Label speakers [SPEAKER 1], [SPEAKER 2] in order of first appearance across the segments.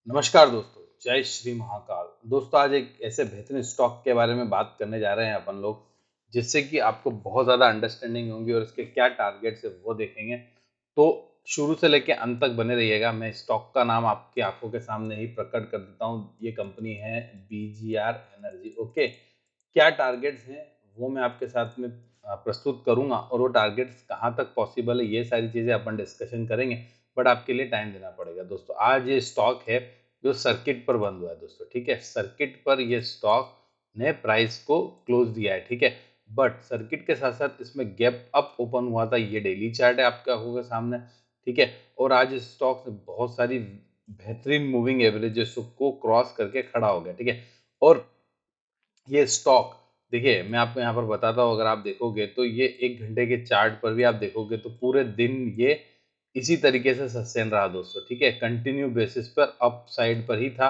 [SPEAKER 1] नमस्कार दोस्तों, जय श्री महाकाल। दोस्तों आज एक ऐसे बेहतरीन स्टॉक के बारे में बात करने जा रहे हैं अपन लोग, जिससे कि आपको बहुत ज़्यादा अंडरस्टैंडिंग होगी और इसके क्या टारगेट्स है वो देखेंगे। तो शुरू से लेके अंत तक बने रहिएगा। मैं स्टॉक का नाम आपकी आंखों के सामने ही प्रकट कर देता हूँ। ये कंपनी है बीजीआर एनर्जी। ओके, क्या टारगेट्स हैं वो मैं आपके साथ में प्रस्तुत करूंगा और वो टारगेट्स कहाँ तक पॉसिबल है ये सारी चीज़ें अपन डिस्कशन करेंगे। बट आपके लिए टाइम देना पड़ेगा दोस्तों। आज ये स्टॉक है जो सर्किट पर बंद हुआ है दोस्तों, ठीक है। सर्किट पर ये स्टॉक ने प्राइस को क्लोज दिया है, ठीक है। बट सर्किट के साथ साथ इसमें गैप अप ओपन हुआ था। ये डेली चार्ट है आपका होगा सामने, ठीक है। और आज इस स्टॉक ने बहुत सारी बेहतरीन मूविंग एवरेजेस को क्रॉस करके खड़ा हो गया, ठीक है। और ये स्टॉक देखिए, मैं आपको यहाँ पर बताता हूँ। अगर आप देखोगे तो ये 1 घंटे के चार्ट पर भी आप देखोगे तो पूरे दिन ये इसी तरीके से सस्टेन रहा दोस्तों, ठीक है। कंटिन्यू बेसिस पर अप साइड पर ही था।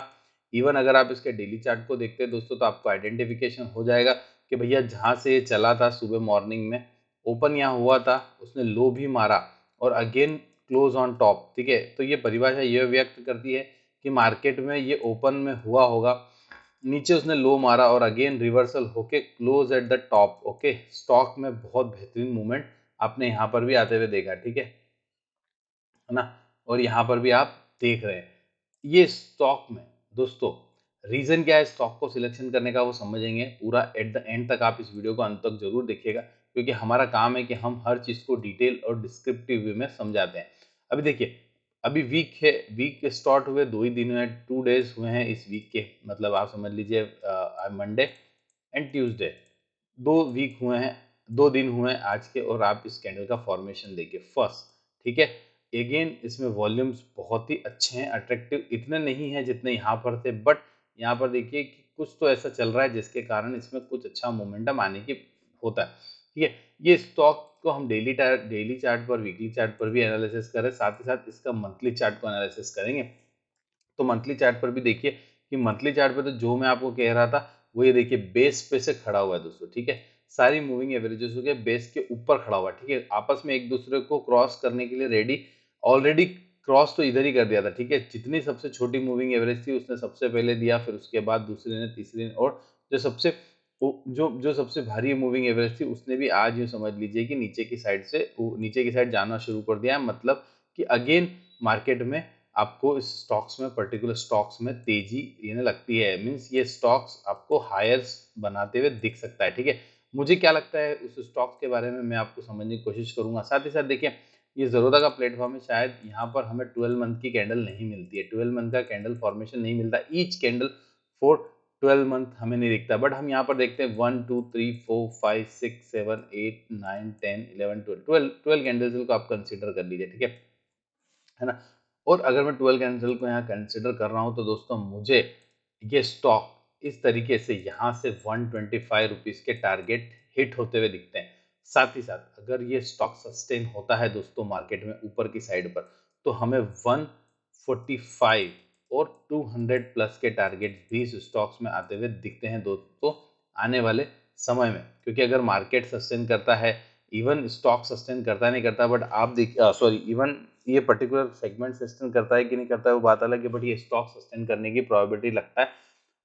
[SPEAKER 1] इवन अगर आप इसके डेली चार्ट को देखते हैं दोस्तों, तो आपको आइडेंटिफिकेशन हो जाएगा कि भैया जहाँ से ये चला था सुबह मॉर्निंग में, ओपन यहाँ हुआ था, उसने लो भी मारा और अगेन क्लोज ऑन टॉप, ठीक है। तो ये परिभाषा ये व्यक्त करती है कि मार्केट में ये ओपन में हुआ होगा, नीचे उसने लो मारा और अगेन रिवर्सल होके close at the top. Okay, stock में बहुत बेहतरीन मूवमेंट आपने यहाँ पर भी आते हुए देखा, ठीक है ना। और यहाँ पर भी आप देख रहे हैं ये स्टॉक में दोस्तों। रीजन क्या है स्टॉक को सिलेक्शन करने का वो समझेंगे पूरा। एट द एंड तक आप इस वीडियो को अंत तक जरूर देखिएगा, क्योंकि हमारा काम है कि हम हर चीज को डिटेल और डिस्क्रिप्टिव वे में समझाते हैं। अभी देखिए, अभी वीक है, वीक स्टार्ट हुए 2 ही दिन हुए, 2 डेज हुए हैं इस वीक के। मतलब आप समझ लीजिए मंडे एंड ट्यूसडे, 2 वीक हुए हैं, 2 दिन हुए हैं आज के। और आप इस कैंडल का फॉर्मेशन देखिए फर्स्ट, ठीक है। अगेन इसमें वॉल्यूम्स बहुत ही अच्छे हैं, अट्रैक्टिव इतने नहीं हैं जितने यहाँ पर थे। बट यहाँ पर देखिए कि कुछ तो ऐसा चल रहा है जिसके कारण इसमें कुछ अच्छा मोमेंटम आने की होता है, ठीक है। ये स्टॉक को हम डेली चार्ट पर, वीकली चार्ट पर भी एनालिसिस करें, साथ ही साथ इसका मंथली चार्ट को एनालिसिस करेंगे। तो मंथली चार्ट पर भी देखिए कि मंथली चार्ट पे तो जो मैं आपको कह रहा था वो ये देखिए बेस पे से खड़ा हुआ है दोस्तों, ठीक है। सारी मूविंग एवरेजेस के बेस के ऊपर खड़ा हुआ है, ठीक है। आपस में एक दूसरे को क्रॉस करने के लिए रेडी, ऑलरेडी क्रॉस तो इधर ही कर दिया था, ठीक है। जितनी सबसे छोटी मूविंग एवरेज थी उसने सबसे पहले दिया, फिर उसके बाद दूसरे ने, तीसरे ने, और जो सबसे जो जो सबसे भारी मूविंग एवरेज थी उसने भी आज यूं समझ लीजिए कि नीचे की साइड से नीचे की साइड जाना शुरू कर दिया है। मतलब कि अगेन मार्केट में आपको इस स्टॉक्स में, पर्टिकुलर स्टॉक्स में तेजी ये लगती है। मींस ये स्टॉक्स आपको हायर्स बनाते हुए दिख सकता है, ठीक है। मुझे क्या लगता है उस स्टॉक्स के बारे में मैं आपको समझने की कोशिश करूंगा। साथ ही साथ देखिए, ये ज़रोदा का प्लेटफॉर्म है, शायद यहाँ पर हमें 12 मंथ की कैंडल नहीं मिलती है, 12 मंथ का कैंडल फॉर्मेशन नहीं मिलता। ईच कैंडल फॉर 12 मंथ हमें नहीं दिखता। बट हम यहाँ पर देखते हैं 1 2 3 4 5 6 7 8 9 10 11 12 12 कैंडल्स को आप कंसिडर कर लीजिए, ठीक है ना। और अगर मैं 12 कैंडल को यहाँ कंसिडर कर रहा हूँ तो दोस्तों मुझे ये स्टॉक इस तरीके से यहाँ से 125 रुपीज के टारगेट हिट होते हुए दिखते हैं। साथ ही साथ अगर ये स्टॉक सस्टेन होता है दोस्तों मार्केट में ऊपर की साइड पर, तो हमें 145 और 200 प्लस के टारगेट भी इस स्टॉक्स में आते हुए दिखते हैं दोस्तों आने वाले समय में। क्योंकि अगर मार्केट सस्टेन करता है, इवन स्टॉक सस्टेन करता नहीं करता, बट आप देखिए, सॉरी, इवन ये पर्टिकुलर सेगमेंट सस्टेन करता है कि नहीं करता है वो बात अलग है, बट ये स्टॉक सस्टेन करने की प्रोबेबिलिटी लगता है।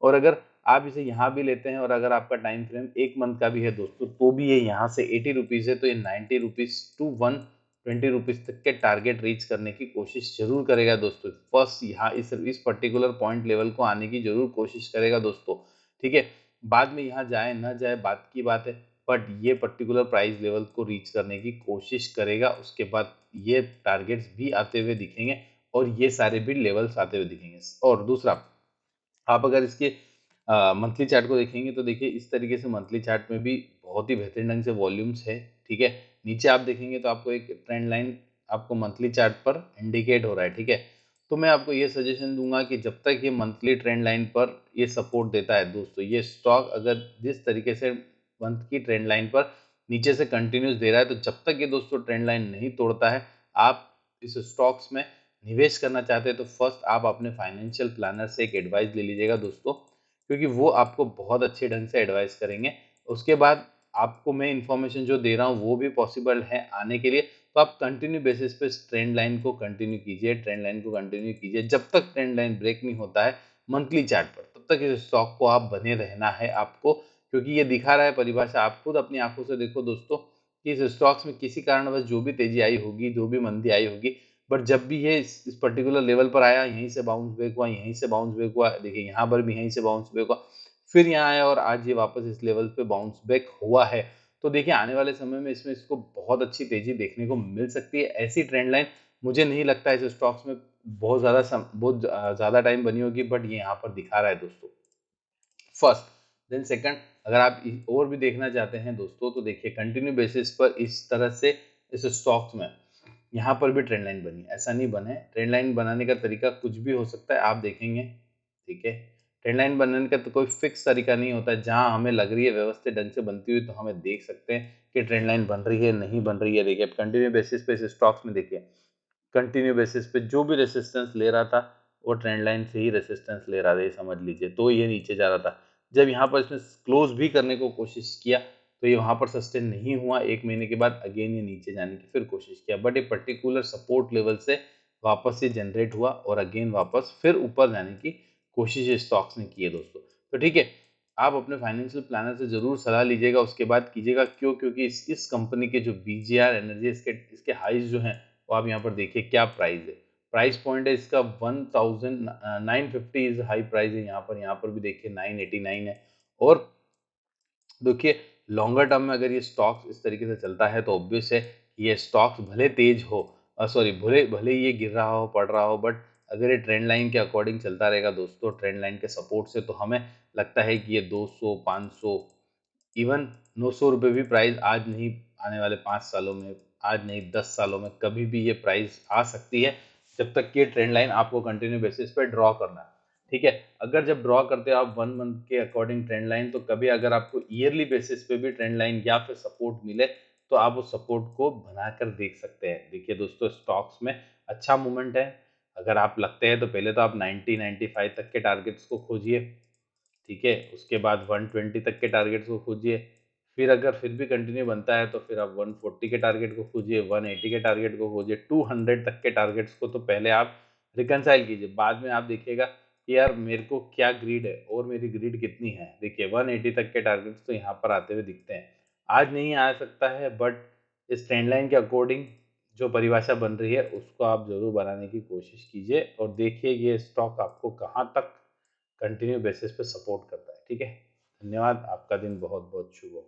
[SPEAKER 1] और अगर आप इसे यहाँ भी लेते हैं और अगर आपका टाइम फ्रेम 1 मंथ का भी है दोस्तों, तो भी ये यहाँ से 80 रुपीज है, तो ये 90 रुपीज टू 120 रुपीज तक के टारगेट रीच करने की कोशिश जरूर करेगा दोस्तों। फर्स्ट यहाँ इस पर्टिकुलर पॉइंट लेवल को आने की जरूर कोशिश करेगा दोस्तों, ठीक है। बाद में यहाँ जाए ना जाए बात की बात है, बट ये पर्टिकुलर प्राइस लेवल को रीच करने की कोशिश करेगा। उसके बाद ये टारगेट्स भी आते हुए दिखेंगे और ये सारे भी लेवल्स आते हुए दिखेंगे। और दूसरा, आप अगर इसके मंथली चार्ट को देखेंगे तो देखिए इस तरीके से मंथली चार्ट में भी बहुत ही बेहतरीन ढंग से वॉल्यूम्स है, ठीक है। नीचे आप देखेंगे तो आपको एक ट्रेंड लाइन आपको मंथली चार्ट पर इंडिकेट हो रहा है, ठीक है। तो मैं आपको ये सजेशन दूंगा कि जब तक ये मंथली ट्रेंड लाइन पर ये सपोर्ट देता है दोस्तों, ये स्टॉक अगर जिस तरीके से मंथ की ट्रेंड लाइन पर नीचे से कंटिन्यूस दे रहा है, तो जब तक ये दोस्तों ट्रेंड लाइन नहीं तोड़ता है, आप इस स्टॉक्स में निवेश करना चाहते हैं तो फर्स्ट आप अपने फाइनेंशियल प्लानर से एक एडवाइस ले लीजिएगा दोस्तों, क्योंकि वो आपको बहुत अच्छे ढंग से एडवाइस करेंगे। उसके बाद आपको मैं इंफॉर्मेशन जो दे रहा हूँ वो भी पॉसिबल है आने के लिए, तो आप कंटिन्यू बेसिस पे ट्रेंड लाइन को कंटिन्यू कीजिए, ट्रेंड लाइन को कंटिन्यू कीजिए जब तक ट्रेंड लाइन ब्रेक नहीं होता है मंथली चार्ट पर, तब तक इस स्टॉक को आप बने रहना है आपको, क्योंकि ये दिखा रहा है परिभाषा, आप खुद अपनी आंखों से देखो दोस्तों कि इस स्टॉक्स में किसी कारणवश जो भी तेजी आई होगी, जो भी मंदी आई होगी, बट जब भी ये इस पर्टिकुलर लेवल पर आया, यहीं से बाउंस बैक हुआ, यहीं से बाउंस बैक हुआ, देखिए यहाँ पर भी यहीं से बाउंस बैक हुआ, फिर यहाँ आया और आज ये वापस इस लेवल पे बाउंस बैक हुआ है। तो देखिए आने वाले समय में इसमें इसको बहुत अच्छी तेजी देखने को मिल सकती है। ऐसी ट्रेंड लाइन मुझे नहीं लगता है इस स्टॉक्स में बहुत ज़्यादा टाइम बनी होगी, बट ये यहाँ पर दिखा रहा है दोस्तों। फर्स्ट, देन सेकंड, अगर आप और भी देखना चाहते हैं दोस्तों, तो देखिए कंटिन्यू बेसिस पर इस तरह से इस स्टॉक्स में यहाँ पर भी ट्रेंड लाइन बनी, ऐसा नहीं बने। ट्रेंड लाइन बनाने का तरीका कुछ भी हो सकता है, आप देखेंगे, ठीक है। ट्रेंड लाइन बनाने का तो कोई फिक्स तरीका नहीं होता है, जहाँ हमें लग रही है व्यवस्थित ढंग से बनती हुई तो हमें देख सकते हैं कि ट्रेंड लाइन बन रही है, नहीं बन रही है। देखिए कंटिन्यू बेसिस पे इस स्टॉक्स में देखिए, कंटिन्यू बेसिस पे जो भी रेसिस्टेंस ले रहा था वो ट्रेंड लाइन से ही रेसिस्टेंस ले रहा था, ये समझ लीजिए। तो ये नीचे जा रहा था, जब यहाँ पर इसने क्लोज भी करने को कोशिश किया तो ये वहाँ पर सस्टेन नहीं हुआ, 1 महीने के बाद अगेन ये नीचे जाने की फिर कोशिश किया, बट एक पर्टिकुलर सपोर्ट लेवल से वापस ये जनरेट हुआ और अगेन वापस फिर ऊपर जाने की कोशिश स्टॉक्स ने की है दोस्तों। तो ठीक है, आप अपने फाइनेंशियल प्लानर से जरूर सलाह लीजिएगा, उसके बाद कीजिएगा। क्यों? क्योंकि इस कंपनी के जो बीजीआर एनर्जी, इसके हाइज जो हैं वो आप यहाँ पर देखिए क्या प्राइस है। प्राइस पॉइंट है इसका 1950 इज हाई प्राइस है यहाँ पर भी देखिए 989 है। और देखिए लॉन्गर टर्म में अगर ये स्टॉक्स इस तरीके से चलता है तो ऑब्वियस है कि ये स्टॉक्स भले तेज हो, सॉरी भले भले ये गिर रहा हो, पड़ रहा हो, बट अगर ये ट्रेंड लाइन के अकॉर्डिंग चलता रहेगा दोस्तों, ट्रेंड लाइन के सपोर्ट से, तो हमें लगता है कि ये 200, 500, इवन 900 रुपये भी प्राइस आज नहीं, आने वाले 5 सालों में, आज नहीं 10 सालों में कभी भी ये प्राइस आ सकती है, जब तक कि ये ट्रेंड लाइन आपको कंटिन्यू बेसिस पे ड्रॉ करना है। ठीक है, अगर जब ड्रॉ करते हो आप 1 मंथ के अकॉर्डिंग ट्रेंड लाइन, तो कभी अगर आपको ईयरली बेसिस पे भी ट्रेंड लाइन या फिर सपोर्ट मिले तो आप उस सपोर्ट को बनाकर देख सकते हैं। देखिए दोस्तों स्टॉक्स में अच्छा मूवमेंट है, अगर आप लगते हैं तो पहले तो आप 90 95 तक के टारगेट्स को खोजिए, ठीक है, उसके बाद 120 तक के टारगेट्स को खोजिए, फिर अगर फिर भी कंटिन्यू बनता है तो फिर आप 140 के टारगेट को खोजिए, 180 के टारगेट को खोजिए, 200 तक के टारगेट्स को तो पहले आप रिकनसाइल कीजिए, बाद में आप देखिएगा कि यार मेरे को क्या ग्रीड है और मेरी ग्रीड कितनी है। देखिए 180 तक के टारगेट्स तो यहाँ पर आते हुए दिखते हैं, आज नहीं आ सकता है, बट इस ट्रेंड लाइन के अकॉर्डिंग जो परिभाषा बन रही है उसको आप जरूर बनाने की कोशिश कीजिए और देखिए ये स्टॉक आपको कहाँ तक कंटिन्यू बेसिस पे सपोर्ट करता है। ठीक है, धन्यवाद, आपका दिन बहुत बहुत शुभ हो।